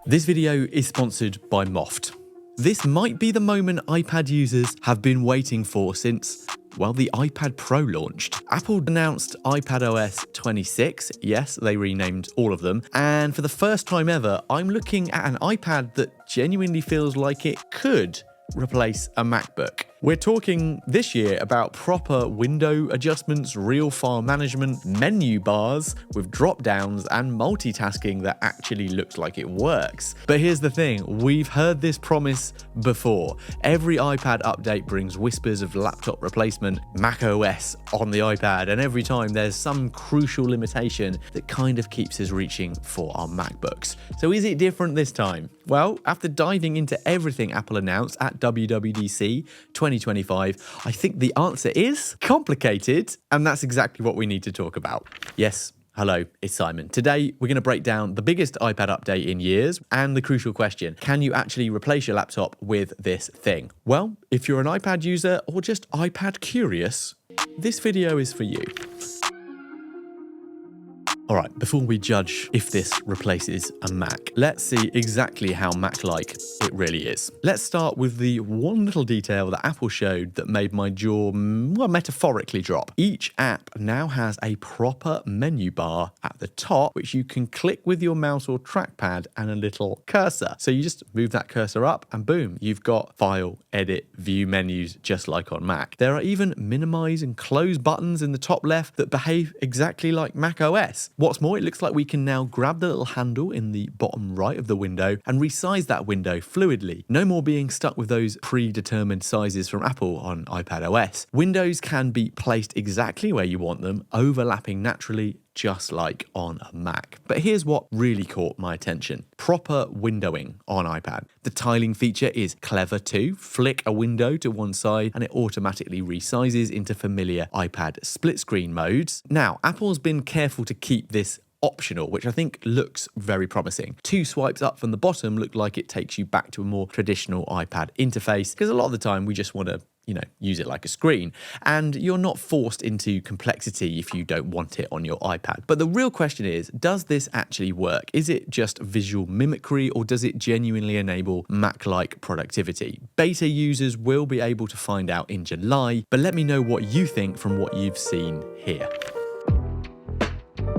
This video is sponsored by Moft. This might be the moment iPad users have been waiting for since, well, the iPad Pro launched. Apple announced iPadOS 26, yes, they renamed all of them, and for the first time ever, I'm looking at an iPad that genuinely feels like it could replace a MacBook. We're talking this year about proper window adjustments, real file management, menu bars with drop downs and multitasking that actually looks like it works. But here's the thing, we've heard this promise before. Every iPad update brings whispers of laptop replacement, macOS on the iPad, and every time there's some crucial limitation that kind of keeps us reaching for our MacBooks. So is it different this time? Well, after diving into everything Apple announced at WWDC 2025, I think the answer is complicated, and that's exactly what we need to talk about. Yes, hello, it's Simon. Today, we're going to break down the biggest iPad update in years and the crucial question, can you actually replace your laptop with this thing? Well, if you're an iPad user or just iPad curious, this video is for you. All right, before we judge if this replaces a Mac, let's see exactly how Mac-like it really is. Let's start with the one little detail that Apple showed that made my jaw, well, metaphorically drop. Each app now has a proper menu bar at the top, which you can click with your mouse or trackpad and a little cursor. So you just move that cursor up and boom, you've got file, edit, view menus just like on Mac. There are even minimize and close buttons in the top left that behave exactly like Mac OS. What's more, it looks like we can now grab the little handle in the bottom right of the window and resize that window fluidly. No more being stuck with those predetermined sizes from Apple on iPadOS. Windows can be placed exactly where you want them, overlapping naturally, just like on a Mac. But here's what really caught my attention. Proper windowing on iPad. The tiling feature is clever too. Flick a window to one side and it automatically resizes into familiar iPad split screen modes. Now, Apple's been careful to keep this optional, which I think looks very promising. 2 swipes up from the bottom look like it takes you back to a more traditional iPad interface, because a lot of the time we just want to use it like a screen, and you're not forced into complexity if you don't want it on your iPad. But the real question is, does this actually work? Is it just visual mimicry, or does it genuinely enable Mac-like productivity? Beta users will be able to find out in July, but let me know what you think from what you've seen here.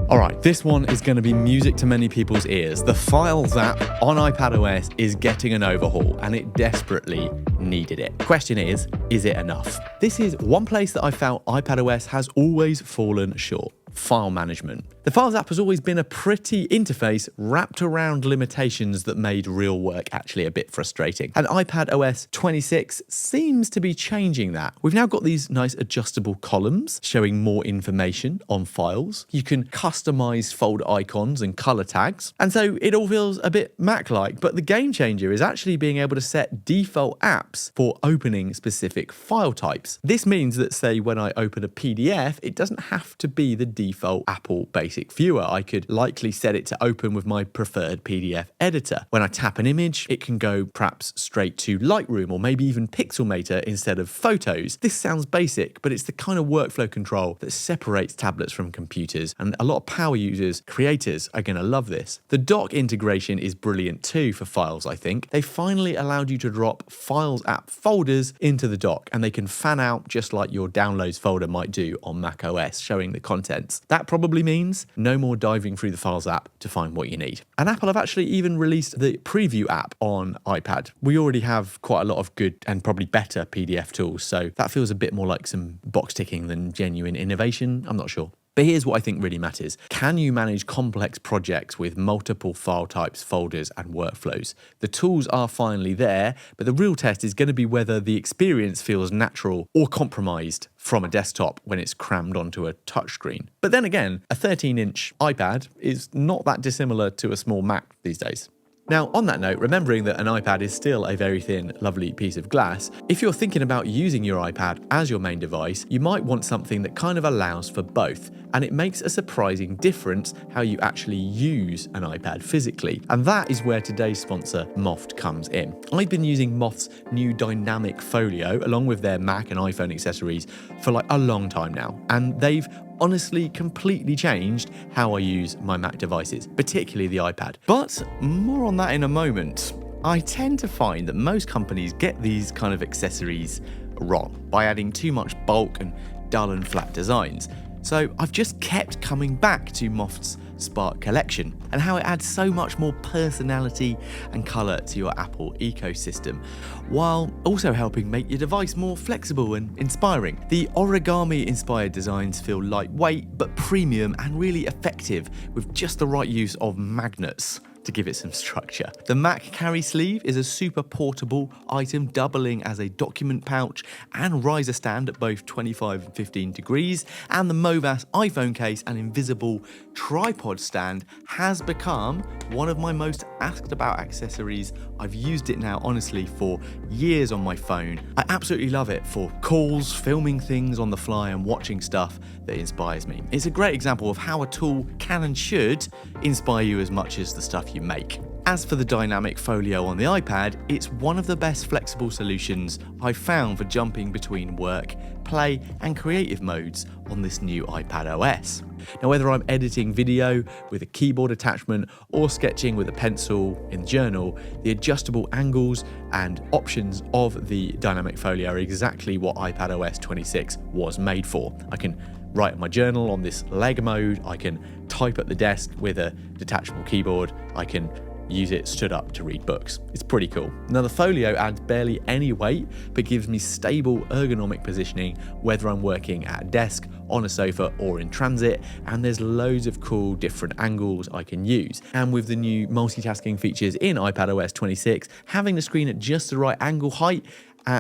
All right, this one is going to be music to many people's ears. The Files app on iPadOS is getting an overhaul, and it desperately needed it. Question is it enough? This is one place that I felt iPadOS has always fallen short. File management. The Files app has always been a pretty interface wrapped around limitations that made real work actually a bit frustrating. And iPadOS 26 seems to be changing that. We've now got these nice adjustable columns showing more information on files. You can customize folder icons and color tags. And so it all feels a bit Mac-like, but the game changer is actually being able to set default apps for opening specific file types. This means that, say, when I open a PDF, it doesn't have to be the default Apple basic viewer. I could likely set it to open with my preferred PDF editor. When I tap an image, it can go perhaps straight to Lightroom or maybe even Pixelmator instead of Photos. This sounds basic, but it's the kind of workflow control that separates tablets from computers, and a lot of power users, creators are going to love this. The dock integration is brilliant too for Files, I think. They finally allowed you to drop Files app folders into the dock, and they can fan out just like your Downloads folder might do on macOS, showing the content. That probably means no more diving through the Files app to find what you need. And Apple have actually even released the Preview app on iPad. We already have quite a lot of good and probably better PDF tools, so that feels a bit more like some box ticking than genuine innovation. I'm not sure. But here's what I think really matters. Can you manage complex projects with multiple file types, folders, and workflows? The tools are finally there, but the real test is going to be whether the experience feels natural or compromised from a desktop when it's crammed onto a touchscreen. But then again, a 13-inch iPad is not that dissimilar to a small Mac these days. Now, on that note, remembering that an iPad is still a very thin, lovely piece of glass, if you're thinking about using your iPad as your main device, you might want something that kind of allows for both, and it makes a surprising difference how you actually use an iPad physically. And that is where today's sponsor, Moft, comes in. I've been using Moft's new dynamic folio, along with their Mac and iPhone accessories, for like a long time now, and they've honestly completely changed how I use my Mac devices, particularly the iPad. But more on that in a moment. I tend to find that most companies get these kind of accessories wrong by adding too much bulk and dull and flat designs. So I've just kept coming back to Moft's Spark collection and how it adds so much more personality and colour to your Apple ecosystem, while also helping make your device more flexible and inspiring. The origami-inspired designs feel lightweight but premium and really effective with just the right use of magnets to give it some structure. The Mac carry sleeve is a super portable item, doubling as a document pouch and riser stand at both 25 and 15 degrees, and the Movas iPhone case, an invisible tripod stand, has become one of my most asked about accessories. I've used it now, honestly, for years on my phone. I absolutely love it for calls, filming things on the fly, and watching stuff that inspires me. It's a great example of how a tool can and should inspire you as much as the stuff you make. As for the dynamic folio on the iPad, it's one of the best flexible solutions I've found for jumping between work, play, and creative modes on this new iPadOS. Now, whether I'm editing video with a keyboard attachment or sketching with a pencil in the journal, the adjustable angles and options of the dynamic folio are exactly what iPadOS 26 was made for. I can write my journal on this leg mode, I can type at the desk with a detachable keyboard, I can use it stood up to read books. It's pretty cool. Now, the folio adds barely any weight, but gives me stable ergonomic positioning whether I'm working at a desk, on a sofa, or in transit, and there's loads of cool different angles I can use. And with the new multitasking features in iPadOS 26, having the screen at just the right angle height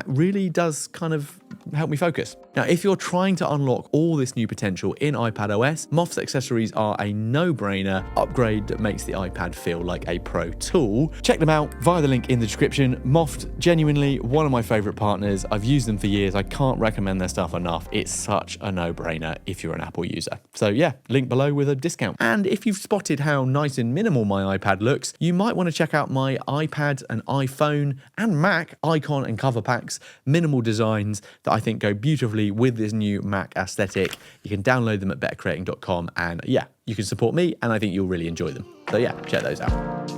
really does kind of help me focus. Now, if you're trying to unlock all this new potential in iPadOS, Moft's accessories are a no-brainer upgrade that makes the iPad feel like a pro tool. Check them out via the link in the description. Moft, genuinely one of my favorite partners. I've used them for years. I can't recommend their stuff enough. It's such a no-brainer if you're an Apple user. So yeah, link below with a discount. And if you've spotted how nice and minimal my iPad looks, you might want to check out my iPad and iPhone and Mac icon and cover packs, minimal designs that I think go beautifully with this new Mac aesthetic. You can download them at bettercreating.com, and yeah, you can support me, and I think you'll really enjoy them. So yeah, check those out.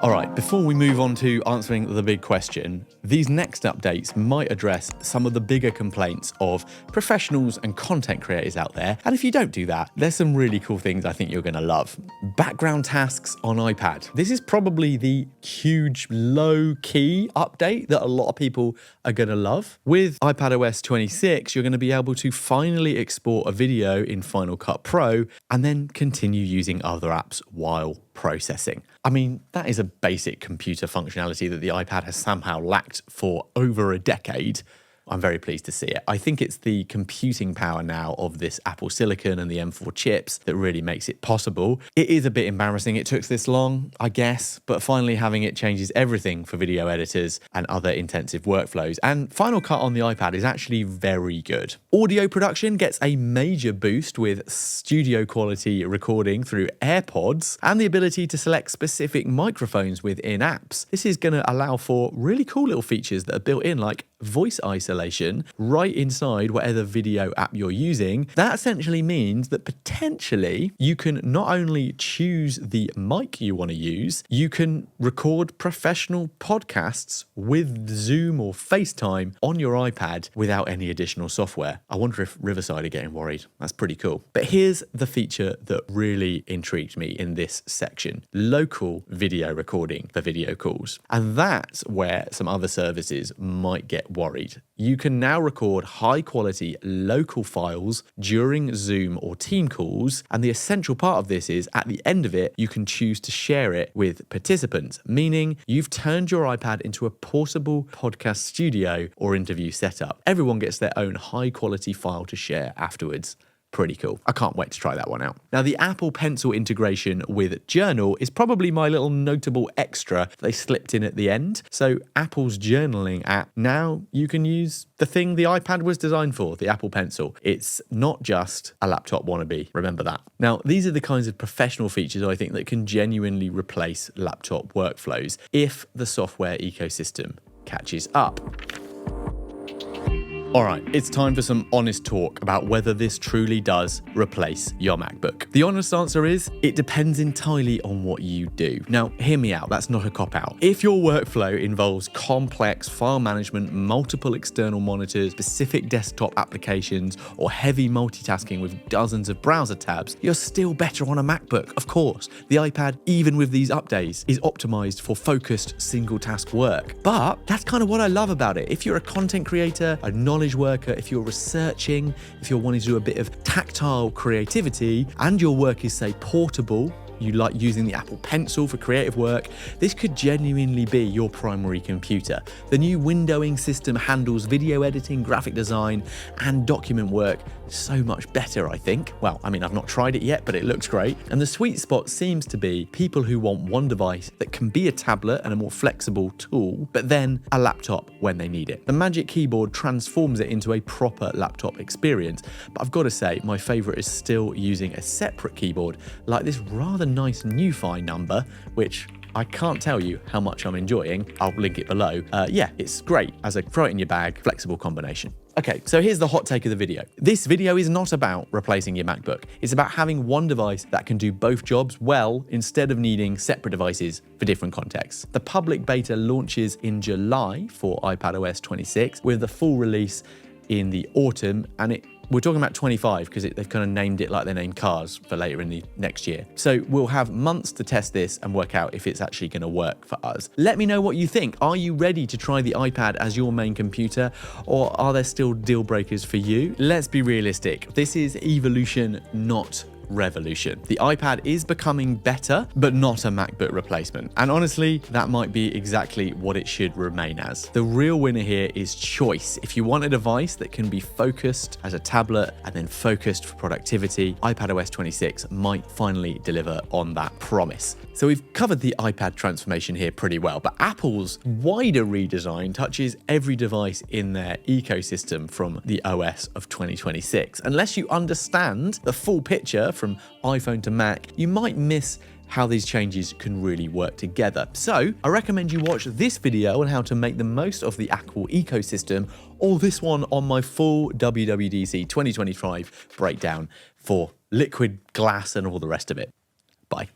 All right, before we move on to answering the big question, these next updates might address some of the bigger complaints of professionals and content creators out there. And if you don't do that, there's some really cool things I think you're going to love. Background tasks on iPad. This is probably the huge low-key update that a lot of people are going to love. With iPadOS 26, you're going to be able to finally export a video in Final Cut Pro and then continue using other apps while processing. I mean, that is a basic computer functionality that the iPad has somehow lacked for over a decade. I'm very pleased to see it. I think it's the computing power now of this Apple Silicon and the M4 chips that really makes it possible. It is a bit embarrassing it took this long, I guess, but finally having it changes everything for video editors and other intensive workflows. And Final Cut on the iPad is actually very good. Audio production gets a major boost with studio quality recording through AirPods and the ability to select specific microphones within apps. This is going to allow for really cool little features that are built in, like voice isolation right inside whatever video app you're using. That essentially means that potentially you can not only choose the mic you want to use, you can record professional podcasts with Zoom or FaceTime on your iPad without any additional software. I wonder if Riverside are getting worried. That's pretty cool. But here's the feature that really intrigued me in this section: local video recording for video calls. And that's where some other services might get worried. You can now record high quality local files during Zoom or Team calls, and the essential part of this is at the end of it you can choose to share it with participants, meaning you've turned your iPad into a portable podcast studio or interview setup. Everyone gets their own high quality file to share afterwards. Pretty cool. I can't wait to try that one out. Now, the Apple Pencil integration with Journal is probably my little notable extra they slipped in at the end. So Apple's journaling app, now you can use the thing the iPad was designed for, the Apple Pencil. It's not just a laptop wannabe. Remember that. Now, these are the kinds of professional features I think that can genuinely replace laptop workflows if the software ecosystem catches up. All right, it's time for some honest talk about whether this truly does replace your MacBook. The honest answer is, it depends entirely on what you do. Now, hear me out, that's not a cop-out. If your workflow involves complex file management, multiple external monitors, specific desktop applications, or heavy multitasking with dozens of browser tabs, you're still better on a MacBook, of course. The iPad, even with these updates, is optimized for focused single-task work. But that's kind of what I love about it. If you're a content creator, a knowledge worker, if you're researching, if you're wanting to do a bit of tactile creativity, and your work is, say, portable, you like using the Apple Pencil for creative work, this could genuinely be your primary computer. The new windowing system handles video editing, graphic design, and document work so much better, I think. Well, I mean, I've not tried it yet, but it looks great. And the sweet spot seems to be people who want one device that can be a tablet and a more flexible tool, but then a laptop when they need it. The Magic Keyboard transforms it into a proper laptop experience, but I've got to say, my favorite is still using a separate keyboard, like this rather nice NuFi number, which I can't tell you how much I'm enjoying. I'll link it below. Yeah, it's great as a throw it in your bag, flexible combination. Okay, so here's the hot take of the video. This video is not about replacing your MacBook. It's about having one device that can do both jobs well instead of needing separate devices for different contexts. The public beta launches in July for iPadOS 26 with the full release in the autumn, and we're talking about 25 because they've kind of named it like they named cars for later in the next year. So we'll have months to test this and work out if it's actually going to work for us. Let me know what you think. Are you ready to try the iPad as your main computer, or are there still deal breakers for you? Let's be realistic. This is evolution, not revolution. The iPad is becoming better, but not a MacBook replacement. And honestly, that might be exactly what it should remain as. The real winner here is choice. If you want a device that can be focused as a tablet and then focused for productivity, iPadOS 26 might finally deliver on that promise. So we've covered the iPad transformation here pretty well, but Apple's wider redesign touches every device in their ecosystem from the OS of 2026. Unless you understand the full picture from iPhone to Mac, you might miss how these changes can really work together. So I recommend you watch this video on how to make the most of the Apple ecosystem, or this one on my full WWDC 2025 breakdown for liquid glass and all the rest of it. Bye.